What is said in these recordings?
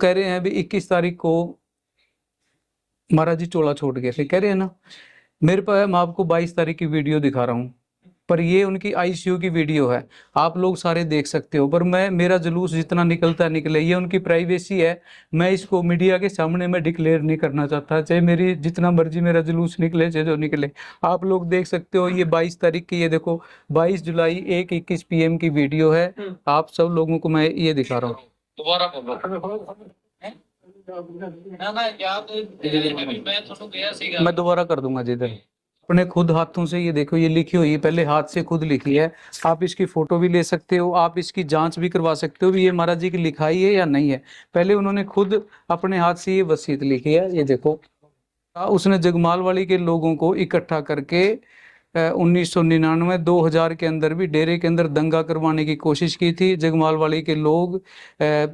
कह रहे हैं अभी 21 तारीख को महाराज जी चोला छोड़ गए थे, कह रहे हैं ना। मेरे पास मैं आपको 22 तारीख की वीडियो दिखा रहा हूँ, पर ये उनकी आईसीयू की वीडियो है, आप लोग सारे देख सकते हो। पर मेरा जुलूस जितना निकलता है निकले, ये उनकी प्राइवेसी है। मैं इसको मीडिया के सामने मैं डिक्लेयर नहीं करना चाहता, चाहे मेरी जितना मर्जी मेरा जुलूस निकले, चाहे जो निकले। आप लोग देख सकते हो, ये 22 तारीख की, ये देखो 22 जुलाई 1:21 PM की वीडियो है। आप सब लोगों को मैं ये दिखा रहा हूँ। दोबारा मैं दोबारा कर दूंगा जिधर। अपने खुद हाथों से ये देखो, ये लिखी हुई है, पहले हाथ से खुद लिखी है। आप इसकी फोटो भी ले सकते हो, आप इसकी जांच भी करवा सकते हो भी ये महाराज जी की लिखाई है या नहीं है। पहले उन्होंने खुद अपने हाथ से ये वसीयत लिखी है, ये देखो। उसने जगमालवाड़ी के लोगों को इकट्ठा करके 1999 2000 के अंदर भी डेरे के अंदर दंगा करवाने की कोशिश की थी। जगमालवाड़ी के लोग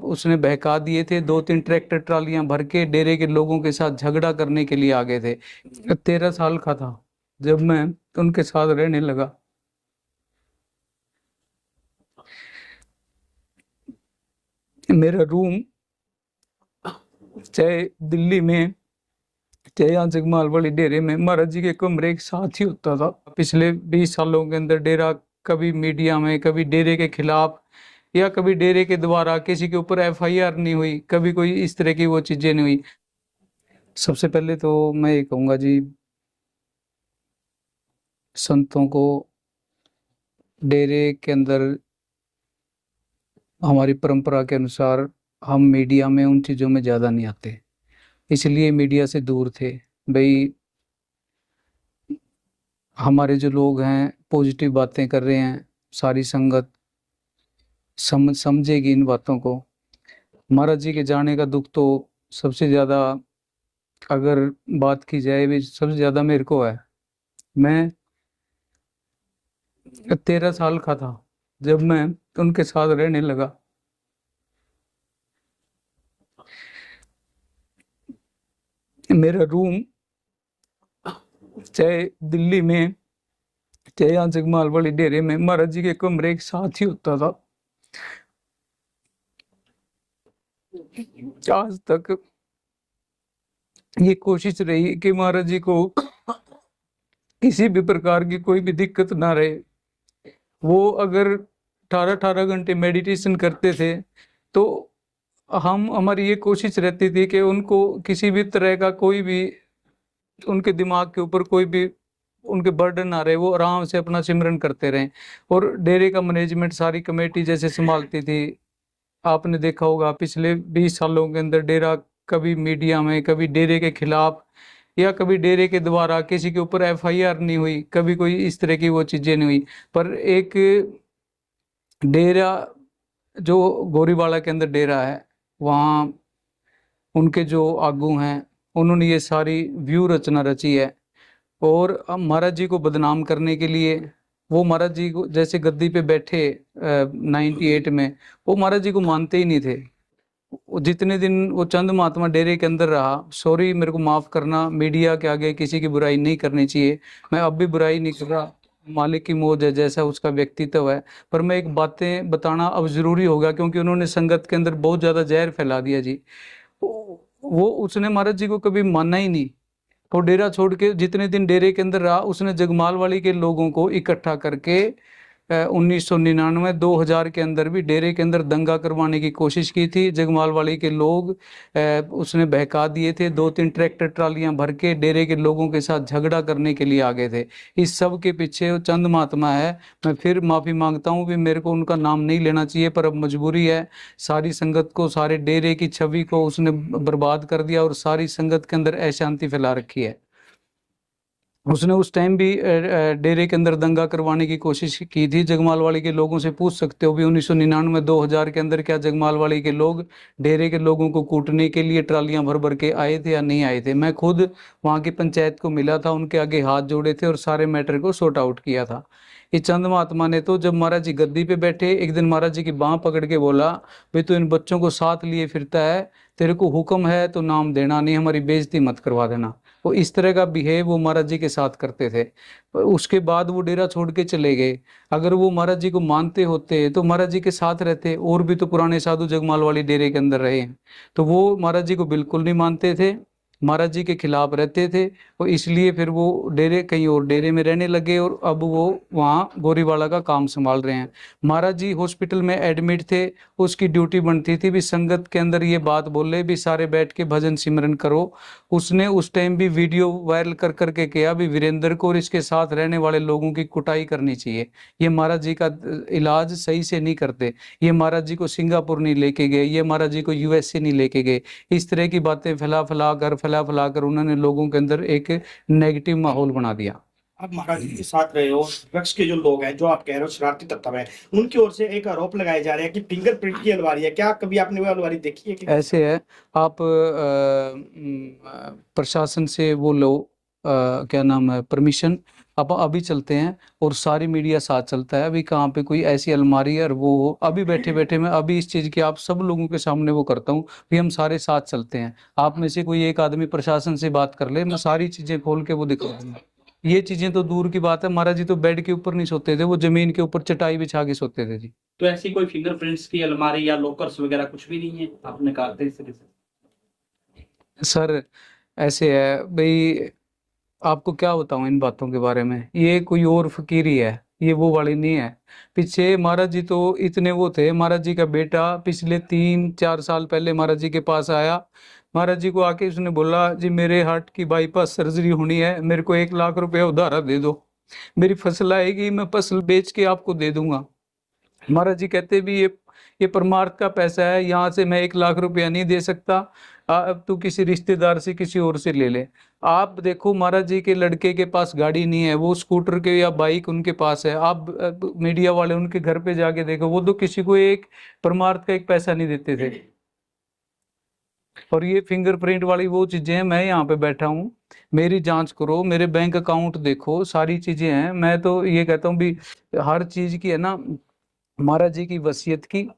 उसने बहका दिए थे। 2-3 ट्रैक्टर ट्रालियां भर के डेरे के लोगों के साथ झगड़ा करने के लिए आ गए थे। 13 साल का था जब मैं उनके साथ रहने लगा। मेरा रूम चाहे दिल्ली में चाहे यहाँ जगमालवाड़ी डेरे में महाराज जी के कमरे के साथ ही होता था। पिछले 20 सालों के अंदर डेरा कभी मीडिया में, कभी डेरे के खिलाफ या कभी डेरे के द्वारा किसी के ऊपर FIR नहीं हुई, कभी कोई इस तरह की वो चीजें नहीं हुई। सबसे पहले तो मैं ये कहूँगा जी, संतों को डेरे के अंदर हमारी परंपरा के अनुसार हम मीडिया में उन चीज़ों में ज़्यादा नहीं आते, इसलिए मीडिया से दूर थे। भाई हमारे जो लोग हैं पॉजिटिव बातें कर रहे हैं, सारी संगत समझेगी इन बातों को। महाराज जी के जाने का दुख तो सबसे ज़्यादा अगर बात की जाए भी सबसे ज़्यादा मेरे को है। मैं 13 साल का था जब मैं उनके साथ रहने लगा। मेरा रूम चाहे दिल्ली में चाहे यहाँ जगमालवाड़ी डेरे में महाराज जी के कमरे के साथ ही होता था। आज तक ये कोशिश रही कि महाराज जी को किसी भी प्रकार की कोई भी दिक्कत ना रहे। वो अगर 18-18 घंटे मेडिटेशन करते थे तो हमारी ये कोशिश रहती थी कि उनको किसी भी तरह का कोई भी उनके दिमाग के ऊपर कोई भी उनके बर्डन ना रहे, वो आराम से अपना सिमरन करते रहें। और डेरे का मैनेजमेंट सारी कमेटी जैसे संभालती थी। आपने देखा होगा पिछले 20 सालों के अंदर डेरा कभी मीडिया में, कभी डेरे के खिलाफ या कभी डेरे के द्वारा किसी के ऊपर FIR नहीं हुई, कभी कोई इस तरह की वो चीज़ें नहीं हुई। पर एक डेरा जो गोरीवाड़ा के अंदर डेरा है, वहाँ उनके जो आगू हैं उन्होंने ये सारी व्यू रचना रची है। और महाराज जी को बदनाम करने के लिए वो महाराज जी को जैसे गद्दी पे बैठे 98 में, वो महाराज जी को मानते ही नहीं थे। जितने दिन वो चंद महात्मा डेरे के अंदर रहा, सॉरी मेरे को माफ़ करना, मीडिया के आगे किसी की बुराई नहीं करनी चाहिए, मैं अब भी बुराई नहीं कर रहा, मालिक की मौज है, जैसा उसका व्यक्तित्व है। पर मैं एक बातें बताना अब ज़रूरी होगा क्योंकि उन्होंने संगत के अंदर बहुत ज़्यादा जहर फैला दिया जी। वो उसने महाराज जी को कभी माना ही नहीं। और डेरा छोड़ के जितने दिन डेरे के अंदर रहा, उसने जगमालवाड़ी के लोगों को इकट्ठा करके 1999 2000 के अंदर भी डेरे के अंदर दंगा करवाने की कोशिश की थी। जगमालवाड़ी के लोग उसने बहका दिए थे। 2-3 ट्रैक्टर ट्रालियां भर के डेरे के लोगों के साथ झगड़ा करने के लिए आ गए थे। इस सब के पीछे वो चंद महात्मा है। मैं फिर माफ़ी मांगता हूँ भी मेरे को उनका नाम नहीं लेना चाहिए, पर अब मजबूरी है। सारी संगत को, सारे डेरे की छवि को उसने बर्बाद कर दिया और सारी संगत के अंदर अशांति फैला रखी है। उसने उस टाइम भी डेरे के अंदर दंगा करवाने की कोशिश की थी। जगमालवाड़ी के लोगों से पूछ सकते हो भी 1999 2000 के अंदर क्या जगमालवाड़ी के लोग डेरे के लोगों को कूटने के लिए ट्रालियां भर भर के आए थे या नहीं आए थे। मैं खुद वहाँ की पंचायत को मिला था, उनके आगे हाथ जोड़े थे और सारे मैटर को सॉर्ट आउट किया था। ये चंद महात्मा ने तो जब महाराज जी गद्दी पे बैठे, एक दिन महाराज जी की बाँह पकड़ के बोला, भाई तू इन बच्चों को साथ लिए फिरता है, तेरे को हुक्म है तो नाम देना नहीं, हमारी बेइज्जती मत करवा देना। वो इस तरह का बिहेव वो महाराज जी के साथ करते थे। उसके बाद वो डेरा छोड़ के चले गए। अगर वो महाराज जी को मानते होते तो महाराज जी के साथ रहते। और भी तो पुराने साधु जगमाल वाली डेरे के अंदर रहे हैं, तो वो महाराज जी को बिल्कुल नहीं मानते थे, महाराज जी के खिलाफ रहते थे। और इसलिए फिर वो डेरे कहीं और डेरे में रहने लगे और अब वो वहाँ गोरीवाला का काम संभाल रहे हैं। महाराज जी हॉस्पिटल में एडमिट थे, उसकी ड्यूटी बनती थी भी संगत के अंदर ये बात बोले भी सारे बैठ के भजन सिमरन करो। उसने उस टाइम भी वीडियो वायरल कर करके किया भी वीरेंद्र को और इसके साथ रहने वाले लोगों की कुटाई करनी चाहिए, ये महाराज जी का इलाज सही से नहीं करते, ये महाराज जी को सिंगापुर नहीं लेके गए, ये महाराज जी को यूएसए नहीं लेके गए। इस तरह की बातें फैला कर उन्होंने लोगों के अंदर एक नेगेटिव माहौल बना दिया। आप महाराज जी के साथ रहे हो, विपक्ष के जो लोग हैं, जो आप कह रहे हो शरारती तत्व हैं, उनकी ओर से एक आरोप लगाए जा रहे हैं कि फिंगरप्रिंट की अलमारी है। क्या कभी आपने वो अलमारी देखी है कि? ऐसे है, आप प्रशासन से वो लो, क्या नाम है, परमिशन, अब अभी चलते हैं और सारी मीडिया साथ चलता है। अभी कहाँ पे कोई ऐसी अलमारी है और वो हो, अभी बैठे बैठे मैं अभी इस चीज़ की आप सब लोगों के सामने वो करता हूँ कि हम सारे साथ चलते हैं। आप में से कोई एक आदमी प्रशासन से बात कर ले, मैं सारी चीज़ें खोल के वो दिखा दूंगा। ये चीज़ें तो दूर की बात है, महाराज जी तो बेड के ऊपर नहीं सोते थे, वो जमीन के ऊपर चटाई बिछा के सोते थे जी। तो ऐसी कोई फिंगरप्रिंट्स की अलमारी या लॉकर्स वगैरह कुछ भी नहीं है, आपने कहा था इस तरह से? सर ऐसे है भाई, आपको क्या बताऊं इन बातों के बारे में, ये कोई और फकीरी है, ये वो वाली नहीं है। पीछे महाराज जी तो इतने वो थे, महाराज जी का बेटा पिछले 3-4 साल पहले महाराज जी के पास आया। महाराज जी को आके उसने बोला जी मेरे हार्ट की बाईपास सर्जरी होनी है, मेरे को 1 लाख रुपया उधार दे दो, मेरी फसल आएगी मैं फसल बेच के आपको दे दूंगा। महाराज जी कहते भी ये परमार्थ का पैसा है, यहाँ से मैं 1 लाख रुपया नहीं दे सकता, अब तू किसी रिश्तेदार से किसी और से ले ले। आप देखो महाराज जी के लड़के के पास गाड़ी नहीं है, वो स्कूटर के या बाइक उनके पास है। आप मीडिया वाले उनके घर पे जाके देखो, वो तो किसी को एक परमार्थ का एक पैसा नहीं देते थे। और ये फिंगरप्रिंट वाली वो चीजें हैं, मैं यहाँ पे बैठा हूँ, मेरी जांच करो, मेरे बैंक अकाउंट देखो, सारी चीजें हैं। मैं तो ये कहता हूँ भी हर चीज की है ना महाराज जी की वसीयत की।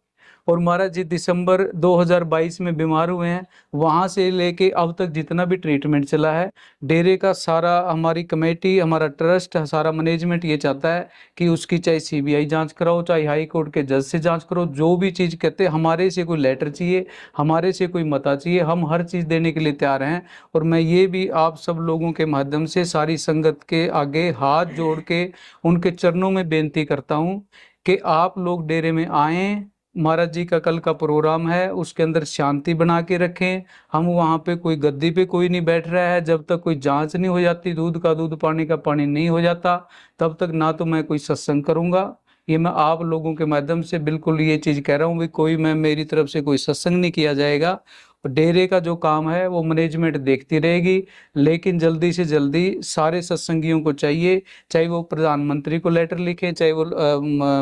और महाराज जी दिसंबर 2022 में बीमार हुए हैं, वहां से लेके अब तक जितना भी ट्रीटमेंट चला है, डेरे का सारा, हमारी कमेटी, हमारा ट्रस्ट, सारा मैनेजमेंट ये चाहता है कि उसकी चाहे सीबीआई जांच कराओ, चाहे हाई कोर्ट के जज से जांच करो, जो भी चीज़ कहते हैं। हमारे से कोई लेटर चाहिए, हमारे से कोई मता चाहिए, हम हर चीज़ देने के लिए तैयार हैं। और मैं ये भी आप सब लोगों के माध्यम से सारी संगत के आगे हाथ जोड़ के उनके चरणों में बेनती करता हूँ कि आप लोग डेरे में आएँ। महाराज जी का कल का प्रोग्राम है, उसके अंदर शांति बना के रखें। हम वहाँ पे कोई गद्दी पे कोई नहीं बैठ रहा है, जब तक कोई जांच नहीं हो जाती, दूध का दूध पानी का पानी नहीं हो जाता, तब तक ना तो मैं कोई सत्संग करूँगा। ये मैं आप लोगों के माध्यम से बिल्कुल ये चीज़ कह रहा हूँ भी कोई मैं मेरी तरफ से कोई सत्संग नहीं किया जाएगा। डेरे का जो काम है वो मैनेजमेंट देखती रहेगी, लेकिन जल्दी से जल्दी सारे सत्संगियों को चाहिए, चाहे वो प्रधानमंत्री को लेटर लिखें, चाहे वो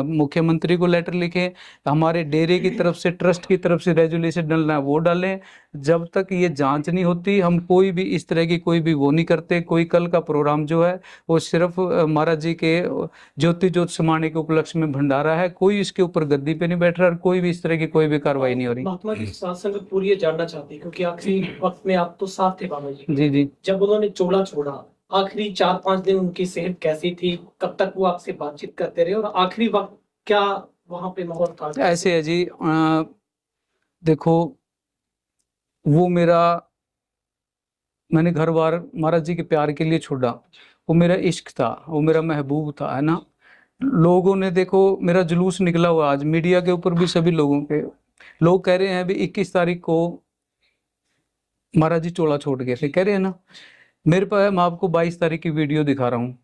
मुख्यमंत्री को लेटर लिखें, हमारे डेरे की तरफ से, ट्रस्ट की तरफ से रेजोल्यूशन डालना है वो डालें। जब तक ये जांच नहीं होती हम कोई भी इस तरह की कोई भी वो नहीं करते। कोई कल का प्रोग्राम जो है वो सिर्फ महाराज जी के ज्योति ज्योत समाने के उपलक्ष्य में भंडारा है, कोई इसके ऊपर गद्दी पे नहीं बैठ रहा और कोई भी इस तरह की कोई भी कार्रवाई नहीं हो रही। महात्मा जी सत्संग पूरी ये जानना चाहती है, क्योंकि आखिरी वक्त में आप तो साथ थे बाबा जी। जी जी। जब उन्होंने चोला छोड़ा, आखिरी 4-5 दिन उनकी सेहत कैसी थी, कब तक वो आपसे बातचीत करते रहे, और आखिरी वक्त क्या वहां पे माहौल था? ऐसे है जी, देखो वो मैंने घर बार महाराज जी के प्यार के लिए छोड़ा, वो मेरा इश्क था, वो मेरा महबूब था, है ना। लोगों ने देखो मेरा जुलूस निकला हुआ आज मीडिया के ऊपर भी, सभी लोगों के लोग कह रहे हैं भी 21 तारीख को महाराज जी चोला छोड़ गए थे, कह रहे हैं ना। मेरे पास मैं आपको 22 तारीख की वीडियो दिखा रहा हूँ,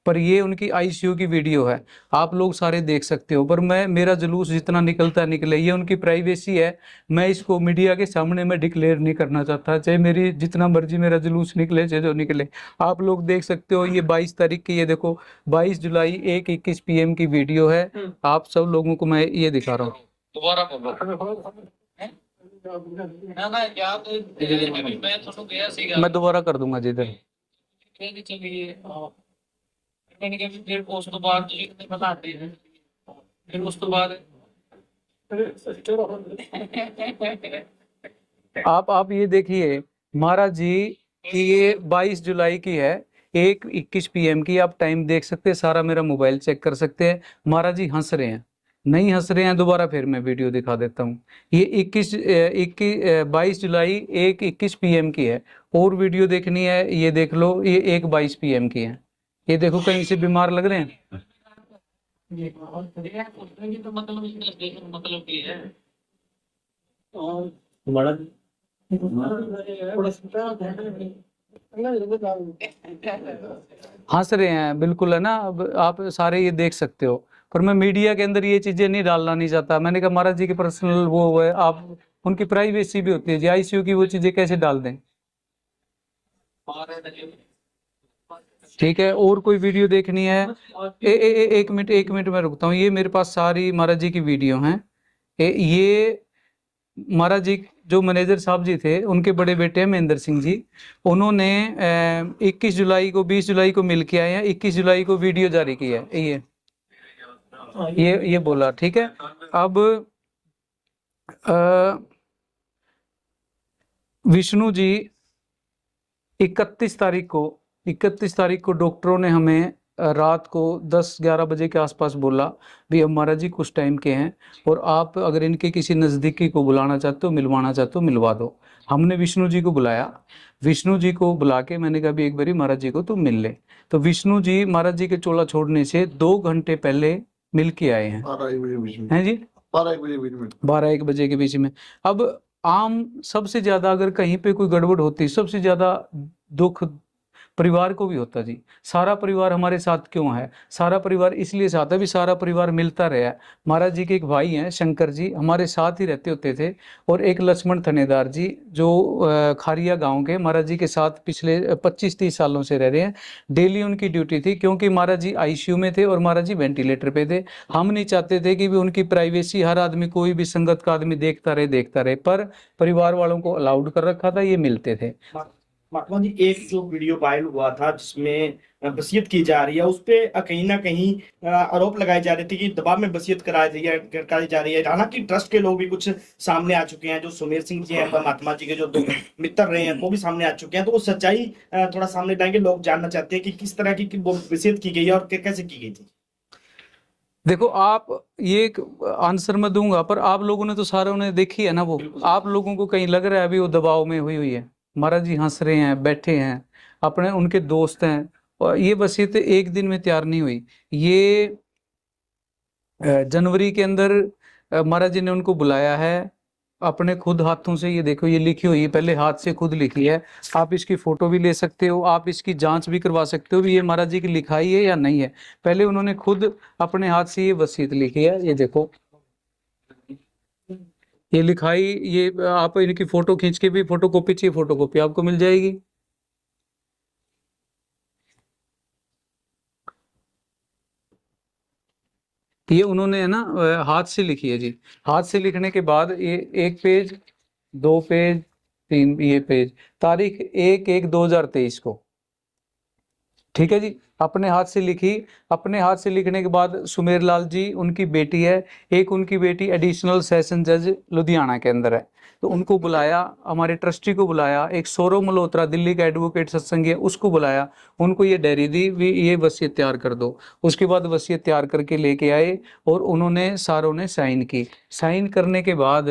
पर ये उनकी आईसीयू की वीडियो है, आप लोग सारे देख सकते हो। पर मेरा जुलूस जितना निकलता निकले, ये उनकी प्राइवेसी है, मैं इसको मीडिया के सामने मैं डिक्लेयर नहीं करना चाहता, चाहे मेरी जितना मर्जी मेरा जुलूस निकले, चाहे जो निकले। आप लोग देख सकते हो, ये 22 तारीख की, ये देखो 22 जुलाई 1:21 PM की वीडियो है। आप सब लोगों को मैं ये दिखा रहा हूँ। दोबारा मैं दोबारा कर दूंगा जिधर। फिर उस तो बाद बताते हैं, फिर उस तो बाद आप ये देखिए, महाराज जी कि ये 22 जुलाई की है, 1:21 PM की। आप टाइम देख सकते हैं, सारा मेरा मोबाइल चेक कर सकते हैं। महाराज जी हंस रहे हैं, नहीं हंस रहे हैं दोबारा फिर मैं वीडियो दिखा देता हूँ। ये 22 जुलाई 1:21 PM की है। और वीडियो देखनी है ये देख लो, ये 1:22 PM की है। ये देखो कहीं से बीमार लग रहे हैं। हंस रहे हैं बिल्कुल, है ना। अब आप सारे ये देख सकते हो, पर मैं मीडिया के अंदर ये चीजें नहीं डालना नहीं चाहता। मैंने कहा महाराज जी की पर्सनल वो है, आप उनकी प्राइवेसी भी होती है जी, ICU की वो चीजें कैसे डाल दें। ठीक है, और कोई वीडियो देखनी है? एक मिनट मैं रुकता हूँ। ये मेरे पास सारी महाराज जी की वीडियो हैं। ये महाराज जी जो मैनेजर साहब जी थे, उनके बड़े बेटे हैं महेंद्र सिंह जी, उन्होंने 21 जुलाई को 20 जुलाई को मिल के आए हैं, 21 जुलाई को वीडियो जारी की है। ये बोला, ठीक है। अब विष्णु जी 31 तारीख को डॉक्टरों ने हमें रात को 10-11 बजे के आसपास बोला भी अब महाराज जी कुछ टाइम के हैं, और आप अगर इनके किसी नज़दीकी को बुलाना चाहते हो, मिलवाना चाहते हो, मिलवा दो। हमने विष्णु जी को बुलाया। विष्णु जी को बुला के मैंने कहा भी एक बारी महाराज जी को तुम मिल ले। तो विष्णु जी महाराज जी के चोला छोड़ने से 2 घंटे पहले मिल के आए हैं। 12-1 जी, 12-1 बजे के बीच में। अब आम सबसे ज्यादा अगर कहीं पे कोई गड़बड़ होती, सबसे ज्यादा दुख परिवार को भी होता जी। सारा परिवार हमारे साथ क्यों है? सारा परिवार इसलिए साथ है भी सारा परिवार मिलता रहा। महाराज जी के एक भाई हैं शंकर जी, हमारे साथ ही रहते होते थे, और एक लक्ष्मण थनेदार जी जो खारिया गांव के महाराज जी के साथ पिछले 25-30 सालों से रह रहे हैं। डेली उनकी ड्यूटी थी, क्योंकि महाराज जी ICU में थे और महाराज जी वेंटिलेटर पे थे। हम नहीं चाहते थे कि भी उनकी प्राइवेसी हर आदमी, कोई भी संगत का आदमी देखता रहे, पर परिवार वालों को अलाउड कर रखा था, ये मिलते थे। महात्मा जी, एक जो वीडियो वायरल हुआ था जिसमें वसीयत की जा रही है, उस पे कहीं ना कहीं आरोप लगाए जा रहे थे कि दबाव में वसीयत कराई जा रही है। हालांकि ट्रस्ट के लोग भी कुछ सामने आ चुके हैं, जो सुमेर सिंह जी हैं महात्मा जी के जो 2 मित्र रहे हैं वो भी सामने आ चुके हैं। तो वो सच्चाई थोड़ा सामने लाएंगे, लोग जानना चाहते हैं कि किस तरह की वो वसीयत की गई है और कैसे की गई थी। देखो, आप ये एक आंसर मैं दूंगा, पर आप लोगों ने तो सारों ने देखी है ना वो। आप लोगों को कहीं लग रहा है अभी वो दबाव में हुई है? महाराज जी हंस रहे हैं, बैठे हैं, अपने उनके दोस्त हैं, और ये वसीयत एक दिन में तैयार नहीं हुई। ये जनवरी के अंदर महाराज जी ने उनको बुलाया है अपने खुद हाथों से। ये देखो, ये लिखी हुई है, पहले हाथ से खुद लिखी है। आप इसकी फोटो भी ले सकते हो, आप इसकी जांच भी करवा सकते हो भी ये महाराज जी की लिखाई है या नहीं है। पहले उन्होंने खुद अपने हाथ से ये वसीयत लिखी है। ये देखो, ये लिखाई, ये आप इनकी फोटो खींच के भी, फोटोकॉपी चाहिए, फोटोकॉपी आपको मिल जाएगी। ये उन्होंने है ना हाथ से लिखी है जी। हाथ से लिखने के बाद ये 1 पेज, 2 पेज, 3, ये पेज, तारीख 1/1/2023 को, ठीक है जी, अपने हाथ से लिखी। अपने हाथ से लिखने के बाद सुमेर लाल जी उनकी बेटी है, एक उनकी बेटी एडिशनल सेशन जज लुधियाना के अंदर है, तो उनको बुलाया, हमारे ट्रस्टी को बुलाया, एक सौरव मल्होत्रा दिल्ली का एडवोकेट सत्संगी है उसको बुलाया, उनको ये डायरी दी भी ये वसीयत तैयार कर दो। उसके बाद वसीयत तैयार करके लेके आए और उन्होंने सारों ने साइन की। साइन करने के बाद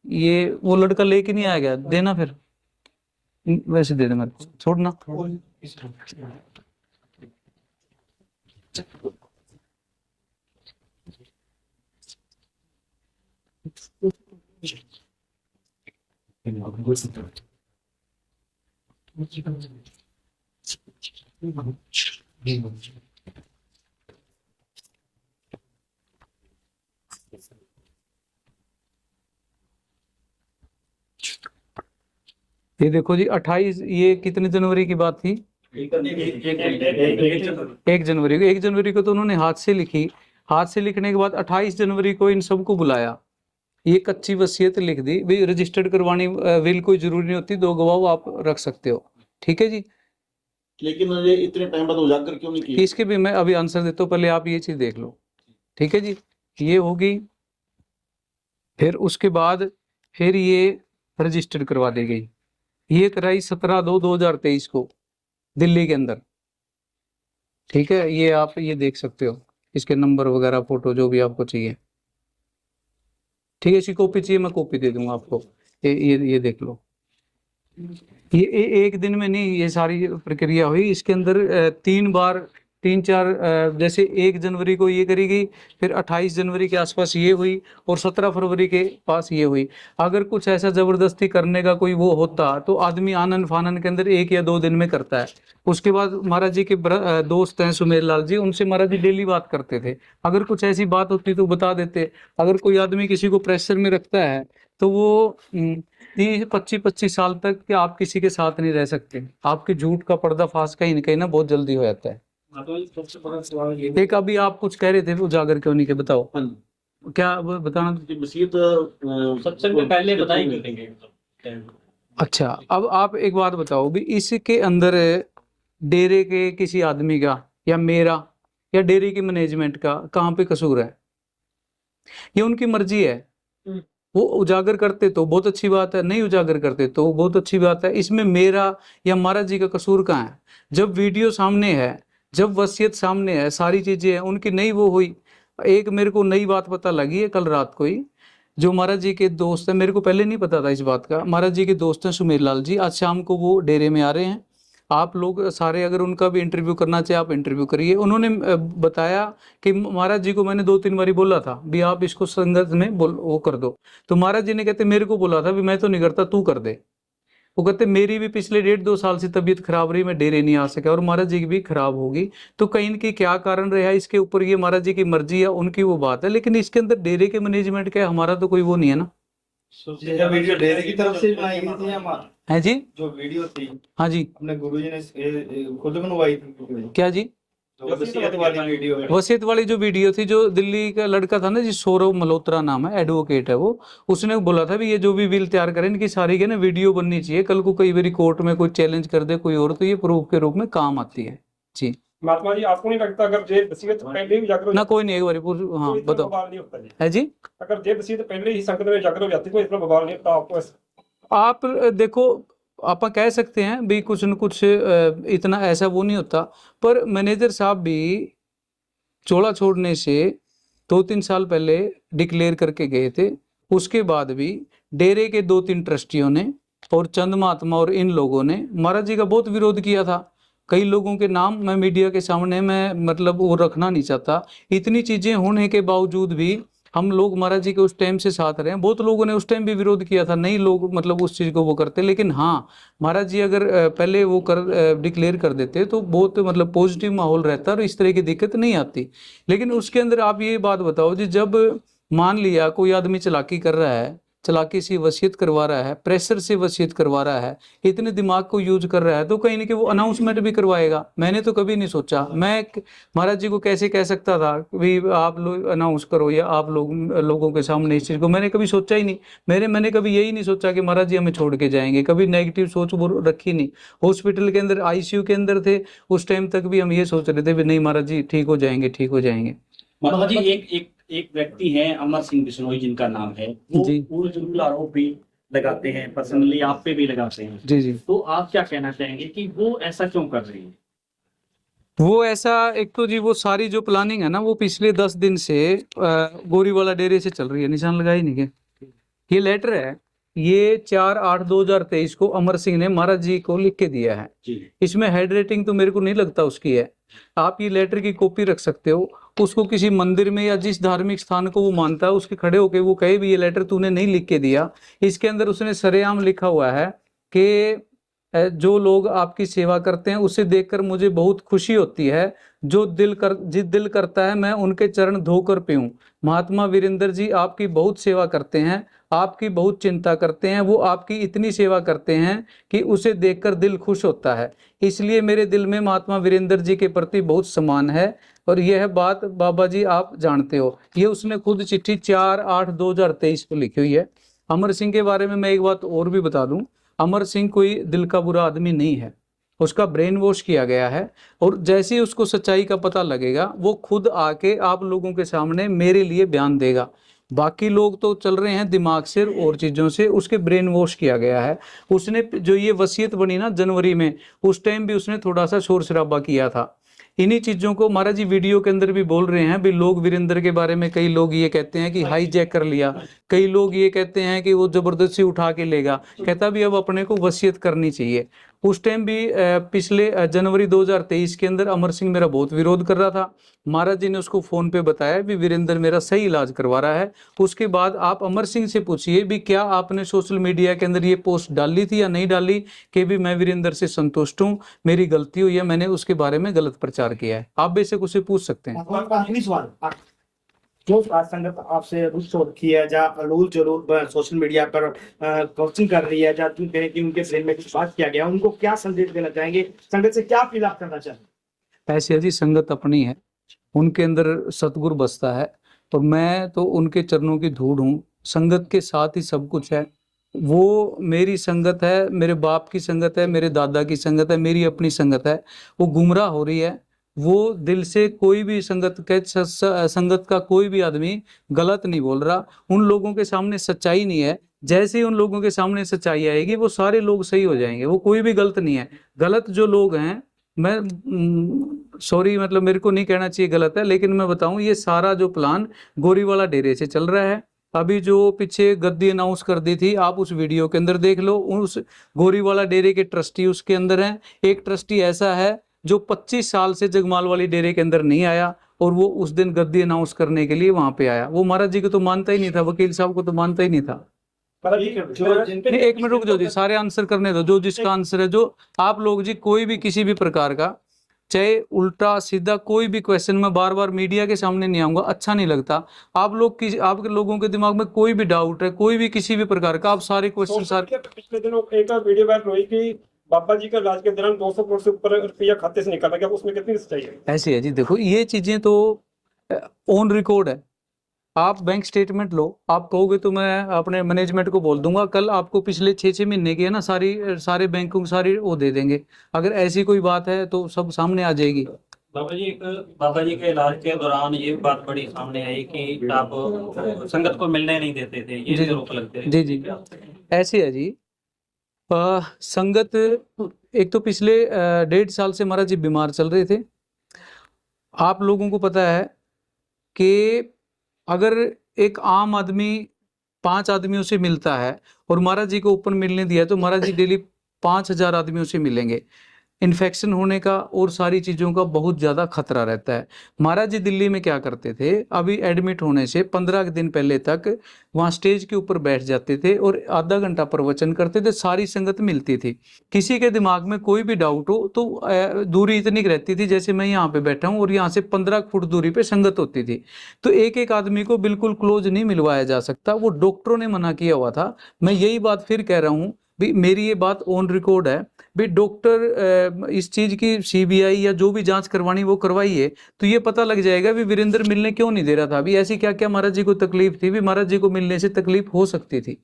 ये वो लड़का लेके नहीं आ गया, देना फिर वैसे दे दे, मेरे को छोड़ना। ये देखो जी 28, ये कितने जनवरी की बात थी? 1 जनवरी को। 1 जनवरी को तो उन्होंने हाथ से लिखी। हाथ से लिखने के बाद 28 जनवरी को इन सबको बुलाया, ये कच्ची वसीयत लिख दी भी। रजिस्टर्ड करवानी विल कोई जरूरी नहीं होती, 2 गवाह आप रख सकते हो, ठीक है जी। लेकिन ये इतने टाइम बाद उजागर क्यों नहीं किया? इसके भी मैं अभी आंसर देता हूँ, पहले आप ये चीज देख लो, ठीक है जी। ये होगी, फिर उसके बाद फिर ये रजिस्टर्ड करवा दी गई। ये कराई 17/2/2023 को दिल्ली के अंदर। ठीक है, ये आप ये देख सकते हो, इसके नंबर वगैरह, फोटो जो भी आपको चाहिए। ठीक है, इसकी कॉपी चाहिए मैं कॉपी दे दूंगा आपको। ये देख लो। एक दिन में नहीं ये सारी प्रक्रिया हुई, इसके अंदर 3 4 जैसे 1 जनवरी को ये करी गई, फिर 28 जनवरी के आसपास ये हुई, और 17 फरवरी के पास ये हुई। अगर कुछ ऐसा जबरदस्ती करने का कोई वो होता तो आदमी आनन फानन के अंदर 1 या 2 दिन में करता है। उसके बाद महाराज जी के दोस्त हैं सुमेर लाल जी, उनसे महाराज जी डेली बात करते थे। अगर कुछ ऐसी बात होती तो बता देते। अगर कोई आदमी किसी को प्रेशर में रखता है तो वो 30-25 साल तक कि आप किसी के साथ नहीं रह सकते। आपके झूठ का पर्दाफाश कहीं न कहीं ना बहुत जल्दी हो जाता है। सबसे बड़ा सवाल ये एक अभी आप कुछ कह रहे थे उजागर क्यों नहीं के, बताओ हाँ जी। क्या बताना। कि वसीयत सबसे पहले बताई क्यों नहीं गई? अच्छा, अब आप एक बात बताओ भी, इसके अंदर डेरे के किसी आदमी का या मेरा या डेरे की मैनेजमेंट का कहाँ पे कसूर है? ये उनकी मर्जी है। वो उजागर करते तो बहुत अच्छी बात है, नहीं उजागर करते तो बहुत अच्छी बात है। इसमें मेरा या महाराज जी का कसूर कहाँ है? जब वीडियो सामने है, जब वसीयत सामने है, सारी चीजें हैं, उनकी नहीं वो हुई। एक मेरे को नई बात पता लगी है कल रात को ही, जो महाराज जी के दोस्त हैं, मेरे को पहले नहीं पता था इस बात का, महाराज जी के दोस्त हैं सुमेर लाल जी, आज शाम को वो डेरे में आ रहे हैं। आप लोग सारे अगर उनका भी इंटरव्यू करना चाहे आप इंटरव्यू करिए। उन्होंने बताया कि महाराज जी को मैंने 2-3 बारी बोला था भी आप इसको संगत में वो कर दो, तो महाराज जी ने कहते मेरे को बोला था भी मैं तो नहीं करता, तू कर दे। वो कहते मेरी भी पिछले 1.5-2 साल से तबीयत खराब रही, मैं डेरे नहीं आ सका, और महाराज जी की भी खराब होगी। तो कहीं इनकी क्या कारण रहा इसके ऊपर, ये महाराज जी की मर्जी है, उनकी वो बात है, लेकिन इसके अंदर डेरे के मैनेजमेंट का हमारा तो कोई वो नहीं है ना। ये वीडियो डेरे की तरफ से बनाई गई थी या है जी? जो वीडियो थी हाँ जी। अपने गुरुजी ने खुद बनवाई थी? क्या जी? जो वसीयत वाली वीडियो है। वसीयत वाली जो वीडियो थी, जो दिल्ली का लड़का था ना जी, सौरव मल्होत्रा नाम है, एडवोकेट है वो, उसने बोला था भी ये जो भी बिल तैयार करें इनकी सारी के ना वीडियो बननी चाहिए, कल को कई बार कोर्ट में कोई चैलेंज कर दे कोई और, तो ये प्रूफ के रूप में काम आती है जी। महात्मा जी, आपको नहीं लगता अगर जे वसीयत पहले ही जाकर ना कोई नहीं, एक बार हाँ तो इतना बताओ। बवाल नहीं होता जी? है जी? अगर जे वसीयत पहले ही संगत में जाकर हो जाती तो इतना बवाल नहीं होता आपको? आप देखो, आप कह सकते हैं भी कुछ न कुछ इतना ऐसा वो नहीं होता, पर मैनेजर साहब भी चोला छोड़ने से 2-3 साल पहले डिक्लेयर करके गए थे। उसके बाद भी डेरे के 2-3 ट्रस्टियों ने और चंद महात्मा और इन लोगों ने महाराज जी का बहुत विरोध किया था। कई लोगों के नाम मैं मीडिया के सामने मैं मतलब वो रखना नहीं चाहता। इतनी चीजें होने के बावजूद भी हम लोग महाराज जी के उस टाइम से साथ रहे हैं। बहुत लोगों ने उस टाइम भी विरोध किया था, नहीं लोग मतलब उस चीज़ को वो करते, लेकिन हाँ महाराज जी अगर पहले वो डिक्लेयर कर देते तो बहुत मतलब पॉजिटिव माहौल रहता और इस तरह की दिक्कत नहीं आती। लेकिन उसके अंदर आप ये बात बताओ जी, जब मान लिया कोई आदमी चालाकी कर रहा है, चालाकी से वसीयत करवा रहा है, प्रेशर से वसीयत करवा रहा है, इतने दिमाग को यूज कर रहा है, तो कहीं ना कहीं वो अनाउंसमेंट भी करवाएगा। मैंने तो कभी नहीं सोचा, मैं महाराज जी को कैसे कह सकता था भी आप लोग अनाउंस करो या आप लोगों के सामने इस चीज़ को, मैंने कभी सोचा ही नहीं। मैंने कभी यही नहीं सोचा कि महाराज जी हमें छोड़ के जाएंगे, कभी नेगेटिव सोच वो रखी नहीं। हॉस्पिटल के अंदर आईसीयू के अंदर थे उस टाइम तक भी हम ये सोच रहे थे भी नहीं महाराज जी ठीक हो जाएंगे, ठीक हो जाएंगे। महात्मा जी, एक व्यक्ति है अमर सिंह बिश्नोई जिनका नाम है, वो जी। पूर्ण आरोप भी लगाते हैं, पर्सनली आप पे भी लगाते हैं। जी जी। तो आप क्या कहना चाहेंगे कि वो ऐसा क्यों कर रही है? वो ऐसा, एक तो जी वो सारी जो प्लानिंग है ना वो पिछले 10 दिन से गोरीवाला डेरे से चल रही है। निशान लगाई नहीं क्या? ये लेटर है, ये 4/8/2023 को अमर सिंह ने महाराज जी को लिख के दिया है। जी। इसमें हैंड राइटिंग तो मेरे को नहीं लगता उसकी है। आप ये लेटर की कॉपी रख सकते हो, उसको किसी मंदिर में या जिस धार्मिक स्थान को वो मानता है उसके खड़े होके वो कहे भी ये लेटर तूने नहीं लिख के दिया। इसके अंदर उसने सरेआम लिखा हुआ है कि जो लोग आपकी सेवा करते हैं उसे देखकर मुझे बहुत खुशी होती है, जिस दिल करता है मैं उनके चरण धोकर पीऊं। महात्मा वीरेंद्र जी आपकी बहुत सेवा करते हैं, आपकी बहुत चिंता करते हैं, वो आपकी इतनी सेवा करते हैं कि उसे देखकर दिल खुश होता है। इसलिए मेरे दिल में महात्मा वीरेंद्र जी के प्रति बहुत सम्मान है और यह बात बाबा जी आप जानते हो। ये उसने खुद चिट्ठी 4/8/2023 को लिखी हुई है। अमर सिंह के बारे में मैं एक बात और भी बता दूं, अमर सिंह कोई दिल का बुरा आदमी नहीं है, उसका ब्रेन वॉश किया गया है और जैसे ही उसको सच्चाई का पता लगेगा वो खुद आके आप लोगों के सामने मेरे लिए बयान देगा। बाकी लोग तो चल रहे हैं दिमाग से और चीज़ों से, उसके ब्रेन वॉश किया गया है। उसने जो ये वसीयत बनी ना जनवरी में, उस टाइम भी उसने थोड़ा सा शोर शराबा किया था। इन्हीं चीज़ों को महाराज जी वीडियो के अंदर भी बोल रहे हैं भी, लोग वीरेंद्र के बारे में कई लोग ये कहते हैं कि हाईजैक कर लिया, कई लोग ये कहते हैं कि वो जबरदस्ती उठा के लेगा। कहता भी अब अपने को वसीयत करनी चाहिए। उस टाइम भी पिछले जनवरी 2023 के अंदर अमर सिंह मेरा बहुत विरोध कर रहा था। महाराज जी ने उसको फोन पे बताया भी वीरेंद्र मेरा सही इलाज करवा रहा है। उसके बाद आप अमर सिंह से पूछिए भी क्या आपने सोशल मीडिया के अंदर ये पोस्ट डाली थी या नहीं डाली, कि भी मैं वीरेंद्र से संतुष्ट हूँ, मेरी गलती हुई है, मैंने उसके बारे में गलत प्रचार किया है। आप बेशक उससे पूछ सकते हैं। आखिरी सवाल, जो आज संगत आपसे रुष्ट हो रखी है, जहाँ अलोल जलोल सोशल मीडिया पर कोचिंग कर रही है, जहाँ तुम कहें कि उनके ब्रेन में कुछ बात किया गया, उनको क्या संदेश देना चाहेंगे, संगत से क्या अपील आप करना चाहेंगे? ऐसे जी संगत अपनी है, उनके अंदर सतगुर बसता है, और मैं तो उनके चरणों की धूड़ हूँ। संगत के साथ ही सब कुछ है। वो मेरी संगत है, मेरे बाप की संगत है, मेरे दादा की संगत है, मेरी अपनी संगत है। वो गुमराह हो रही है, वो दिल से कोई भी संगत का कोई भी आदमी गलत नहीं बोल रहा। उन लोगों के सामने सच्चाई नहीं है, जैसे ही उन लोगों के सामने सच्चाई आएगी वो सारे लोग सही हो जाएंगे। वो कोई भी गलत नहीं है। गलत जो लोग हैं, मैं सॉरी मतलब मेरे को नहीं कहना चाहिए गलत है, लेकिन मैं बताऊं ये सारा जो प्लान गोरीवाला डेरे से चल रहा है। अभी जो पीछे गद्दी अनाउंस कर दी थी, आप उस वीडियो के अंदर देख लो, उस गोरीवाला डेरे के ट्रस्टी उसके अंदर हैं। एक ट्रस्टी ऐसा है जो 25 साल से जगमाल वाली डेरे के अंदर नहीं आया, और वो उस दिन गद्दी अनाउंस करने के लिए वहां पे आया। वो महाराज जी को तो मानता ही नहीं था, वकील साहब को तो मानता ही नहीं था। नहीं, एक मिनट रुक जाओ जी, सारे आंसर करने दो, जो जिसका आंसर है। जो आप लोग जी कोई भी किसी भी प्रकार का, चाहे उल्टा सीधा कोई भी क्वेश्चन, मैं बार बार मीडिया के सामने नहीं आऊंगा, अच्छा नहीं लगता। आप लोग आपके लोगों के दिमाग में कोई भी डाउट है, कोई भी किसी भी प्रकार का, आप सारे क्वेश्चन सारे। पिछले दिनों एक वीडियो वायरल हुई कि बाबा जी का इलाज के दौरान 200 करोड़ से ऊपर रुपया खाते से निकाला गया, उसमें कितनी सच्चाई है? ऐसे है जी, देखो ये चीजें तो ऑन रिकॉर्ड है। आप बैंक स्टेटमेंट लो, आप कहोगे तो मैं अपने मैनेजमेंट को बोल दूंगा, कल आपको पिछले 6 महीने की है ना सारे बैंकों की सारी वो दे देंगे। अगर ऐसी कोई बात है तो सब सामने आ जाएगी। बाबा जी के इलाज के दौरान ये बात बड़ी सामने आई कि आप संगत को मिलने नहीं देते थे, ये जी, भी रोक लगते थे। जी जी ऐसे है जी। संगत एक तो पिछले 1.5 साल से महाराज जी बीमार चल रहे थे। आप लोगों को पता है कि अगर एक आम आदमी 5 आदमियों से मिलता है और महाराज जी को ऊपर मिलने दिया, तो महाराज जी डेली 5000 आदमियों से मिलेंगे। इन्फेक्शन होने का और सारी चीज़ों का बहुत ज़्यादा खतरा रहता है। महाराज जी दिल्ली में क्या करते थे, अभी एडमिट होने से 15 दिन पहले तक वहाँ स्टेज के ऊपर बैठ जाते थे और आधा घंटा प्रवचन करते थे, सारी संगत मिलती थी। किसी के दिमाग में कोई भी डाउट हो तो दूरी इतनी रहती थी, जैसे मैं यहाँ पे बैठा हूँ और यहाँ से 15 फुट दूरी पे संगत होती थी। तो एक एक आदमी को बिल्कुल क्लोज नहीं मिलवाया जा सकता, वो डॉक्टरों ने मना किया हुआ था। मैं यही बात फिर कह रहा हूँ भी, मेरी ये बात ऑन रिकॉर्ड है भी, डॉक्टर इस चीज की सीबीआई या जो भी जांच करवानी वो करवाइए, तो ये पता लग जाएगा भी वीरेंद्र मिलने क्यों नहीं दे रहा था। अभी ऐसी क्या क्या महाराज जी को तकलीफ थी भी, महाराज जी को मिलने से तकलीफ हो सकती थी।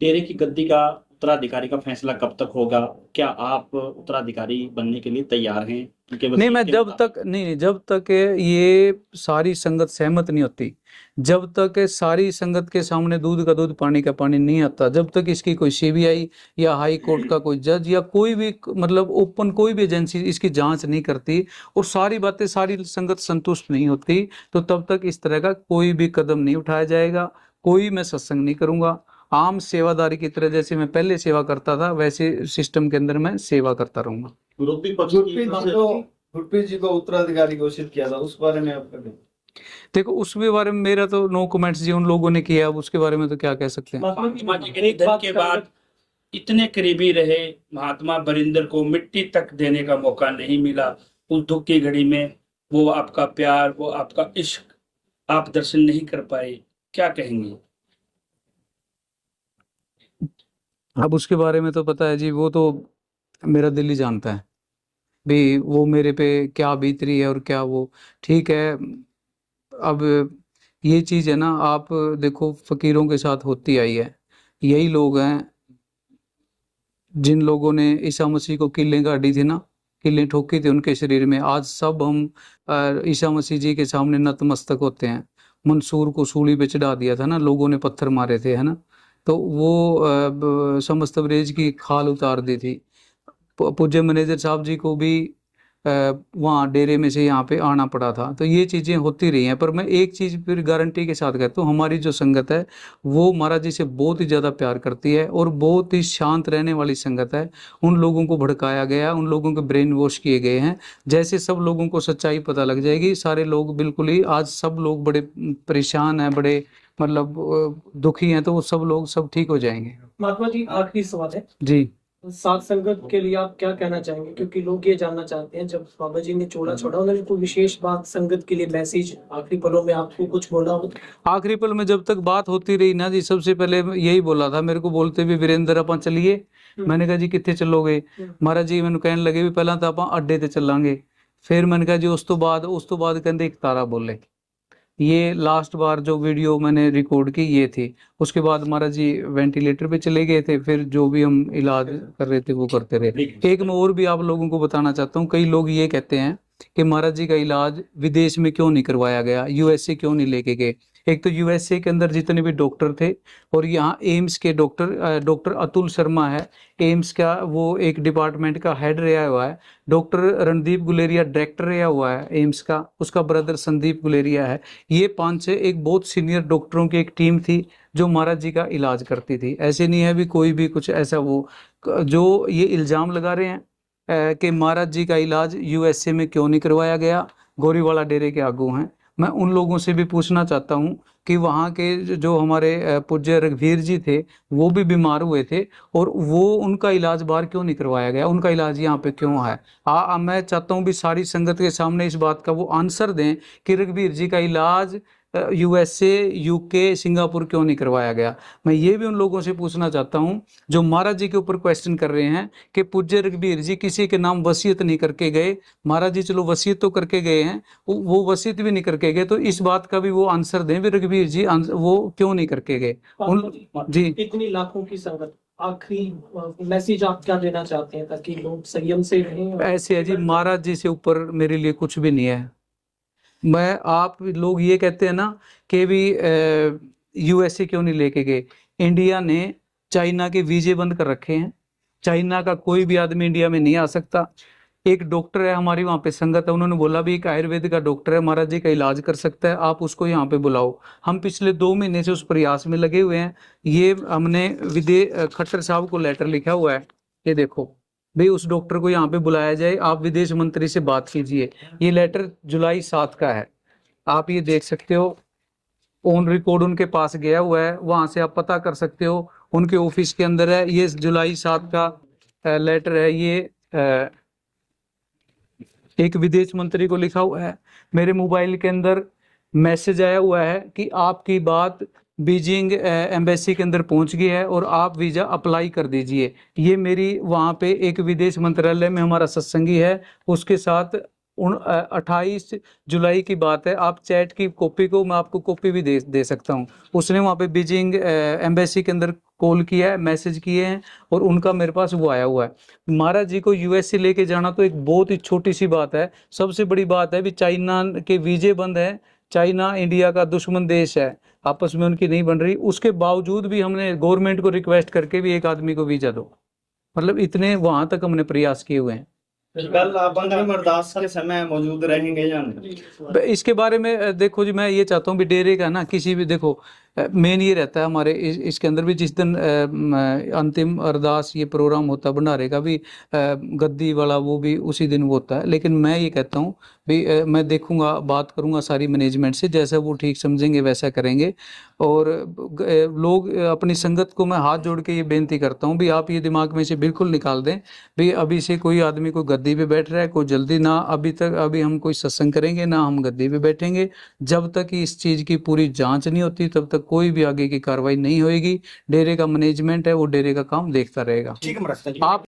डेरे की गद्दी का उत्तराधिकारी का फैसला कब तक होगा? क्या आप उत्तराधिकारी बनने के लिए तैयार हैं? नहीं, मैं जब तक ये सारी संगत सहमत नहीं होती, जब तक सारी संगत के सामने दूध का दूध पानी का पानी नहीं आता, जब तक इसकी कोई सीबीआई या हाई कोर्ट का कोई जज या कोई भी मतलब ओपन कोई भी एजेंसी इसकी जांच नहीं करती और सारी बातें सारी संगत संतुष्ट नहीं होती, तो तब तक इस तरह का कोई भी कदम नहीं उठाया जाएगा। कोई मैं सत्संग नहीं करूंगा। आम सेवादारी की तरह जैसे मैं पहले सेवा करता था, वैसे सिस्टम के अंदर मैं सेवा करता रहूंगा। विरोधी पक्ष गुरप्रीत जी को उत्तराधिकारी घोषित किया था, उस बारे में आपका क्या? देखो उसके बारे में मेरा तो नो कमेंट्स जी, उन लोगों ने किया, अब उसके बारे में तो क्या कह सकते हैं। महात्मा जी के निधन के बाद इतने करीबी रहे, महात्मा वीरेंद्र को मिट्टी तक देने का मौका नहीं मिला। उस दुख की घड़ी में वो आपका प्यार, वो आपका इश्क आप दर्शन नहीं कर पाए, क्या कहेंगे? अब उसके बारे में तो पता है जी, वो तो मेरा दिल ही जानता है भी वो मेरे पे क्या बीत रही है और क्या वो। ठीक है, अब ये चीज़ है ना, आप देखो फकीरों के साथ होती आई है। यही लोग हैं जिन लोगों ने ईसा मसीह को किलें गाड़ी थी ना, किलें ठोकी थी उनके शरीर में। आज सब हम ईसा मसीह जी के सामने नतमस्तक होते हैं। मंसूर को सूली पे चढ़ा दिया था ना, लोगों ने पत्थर मारे थे, है ना, तो वो समस्त तबरेज की खाल उतार दी थी। पूज्य मैनेजर साहब जी को भी वहाँ डेरे में से यहाँ पे आना पड़ा था। तो ये चीज़ें होती रही हैं, पर मैं एक चीज़ फिर गारंटी के साथ कहता हूँ, हमारी जो संगत है वो महाराज जी से बहुत ही ज़्यादा प्यार करती है और बहुत ही शांत रहने वाली संगत है। उन लोगों को भड़काया गया, उन लोगों के ब्रेन वॉश किए गए हैं। जैसे सब लोगों को सच्चाई पता लग जाएगी, सारे लोग बिल्कुल ही, आज सब लोग बड़े परेशान हैं, बड़े मतलब दुखी हैं, तो वो सब लोग सब ठीक हो जाएंगे। महात्मा जी, आखिरी सवाल है, जी। सात संगत के लिए आप क्या कहना चाहेंगे? क्योंकि लोग ये जानना चाहते हैं, जब बाबा जी ने चोला छोड़ा उन्होंने कोई विशेष बात संगत के लिए, मैसेज आखिरी पलों में आपको कुछ बोला हो? आखिरी पल में जब तक बात होती रही ना जी, सबसे पहले यही बोला था मेरे को, बोलते भी वीरेंद्र अपन चलिए। मैंने कहा जी कितने चलोगे? महाराज जी मैंने कहने लगे भी पहला तो आप अड्डे ते चलांगे। फिर मैंने कहा जी उस तो बाद कहते एक तारा बोले। ये लास्ट बार जो वीडियो मैंने रिकॉर्ड की ये थी। उसके बाद महाराज जी वेंटिलेटर पे चले गए थे, फिर जो भी हम इलाज कर रहे थे वो करते रहे। एक मैं और भी आप लोगों को बताना चाहता हूँ, कई लोग ये कहते हैं कि महाराज जी का इलाज विदेश में क्यों नहीं करवाया गया, यूएसए क्यों नहीं लेके गए। एक तो यूएसए के अंदर जितने भी डॉक्टर थे, और यहाँ एम्स के डॉक्टर अतुल शर्मा है, एम्स का वो एक डिपार्टमेंट का हेड रहा हुआ है। डॉक्टर रणदीप गुलेरिया डायरेक्टर रहा हुआ है एम्स का, उसका ब्रदर संदीप गुलेरिया है। ये 5-6 एक बहुत सीनियर डॉक्टरों की एक टीम थी जो महाराज जी का इलाज करती थी। ऐसे नहीं है भी कोई भी कुछ ऐसा, वो जो ये इल्ज़ाम लगा रहे हैं कि महाराज जी का इलाज यूएसए में क्यों नहीं करवाया गया, गोरीवाला डेरे के आगू हैं। मैं उन लोगों से भी पूछना चाहता हूं कि वहाँ के जो हमारे पूज्य रघुवीर जी थे वो भी बीमार हुए थे, और वो उनका इलाज बाहर क्यों नहीं करवाया गया, उनका इलाज यहाँ पे क्यों है। मैं चाहता हूँ भी सारी संगत के सामने इस बात का वो आंसर दें कि रघुवीर जी का इलाज यूएसए, यूके, सिंगापुर क्यों नहीं करवाया गया। मैं ये भी उन लोगों से पूछना चाहता हूँ जो महाराज जी के ऊपर क्वेश्चन कर रहे हैं कि पूज्य रघुवीर जी किसी के नाम वसीयत नहीं करके गए। महाराज जी चलो वसीयत तो करके गए हैं, वो वसीयत भी नहीं करके गए, तो इस बात का भी वो आंसर दें भी रघुवीर जी वो क्यों नहीं करके गए। जी, इतनी लाखों की संगत, आखिरी मैसेज आप क्या देना चाहते हैं ताकि लोग संयम से रहें? ऐसे है जी, महाराज जी से ऊपर मेरे लिए कुछ भी नहीं है। मैं, आप लोग ये कहते हैं ना कि भी यूएसए क्यों नहीं लेके गए। इंडिया ने चाइना के वीजे बंद कर रखे हैं, चाइना का कोई भी आदमी इंडिया में नहीं आ सकता। एक डॉक्टर है हमारी वहाँ पे संगत है, उन्होंने बोला भी एक आयुर्वेद का डॉक्टर है, महाराज जी का इलाज कर सकता है, आप उसको यहाँ पे बुलाओ। हम पिछले 2 महीने से उस प्रयास में लगे हुए हैं। ये हमने खट्टर साहब को लेटर लिखा हुआ है, ये देखो भाई उस डॉक्टर को यहाँ पे बुलाया जाए, आप विदेश मंत्री से बात कीजिए। ये लेटर जुलाई 7 का है, आप ये देख सकते हो, ऑन रिकॉर्ड उनके पास गया हुआ है, वहां से आप पता कर सकते हो, उनके ऑफिस के अंदर है। ये जुलाई 7 का लेटर है, ये एक विदेश मंत्री को लिखा हुआ है। मेरे मोबाइल के अंदर मैसेज आया हुआ है कि आपकी बात बीजिंग एम्बेसी के अंदर पहुंच गई है और आप वीज़ा अप्लाई कर दीजिए। ये मेरी वहाँ पे एक विदेश मंत्रालय में हमारा सत्संगी है, उसके साथ 28 जुलाई की बात है। आप चैट की कॉपी को, मैं आपको कॉपी भी दे सकता हूँ। उसने वहाँ पे बीजिंग एम्बेसी के अंदर कॉल किया है, मैसेज किए हैं, और उनका मेरे पास वो आया हुआ है। महाराज जी को यूएसए लेके जाना तो एक बहुत ही छोटी सी बात है। सबसे बड़ी बात है भी चाइना के वीजे बंद है, चाइना इंडिया का दुश्मन देश है, आपस में उनकी नहीं बन रही। उसके बावजूद भी हमने गवर्नमेंट को रिक्वेस्ट करके भी एक आदमी को वीजा दो, मतलब इतने वहां तक हमने प्रयास किए हुए हैं। कल आप अंतिम अरदास के समय मौजूद रहेंगे या नहीं? इसके बारे में देखो जी, मैं ये चाहता हूँ भी डेरे का ना किसी भी, देखो मेन ये रहता है हमारे इसके अंदर भी, जिस दिन अंतिम अरदास ये प्रोग्राम होता है भंडारे का भी, गद्दी वाला वो भी उसी दिन वो होता है। लेकिन मैं ये कहता हूँ भी मैं देखूंगा, बात करूंगा सारी मैनेजमेंट से, जैसा वो ठीक समझेंगे वैसा करेंगे। और लोग अपनी संगत को मैं हाथ जोड़ के ये बेनती करता हूँ भी आप ये दिमाग में से बिल्कुल निकाल दें भी अभी से कोई आदमी कोई गद्दी पे बैठ रहा है, कोई जल्दी ना, अभी हम कोई सत्संग करेंगे ना हम गद्दी पे बैठेंगे। जब तक इस चीज़ की पूरी जांच नहीं होती तब तक कोई भी आगे की कार्रवाई नहीं होगी। डेरे का मैनेजमेंट है वो डेरे का काम देखता रहेगा। ठीक है महाराज जी। आप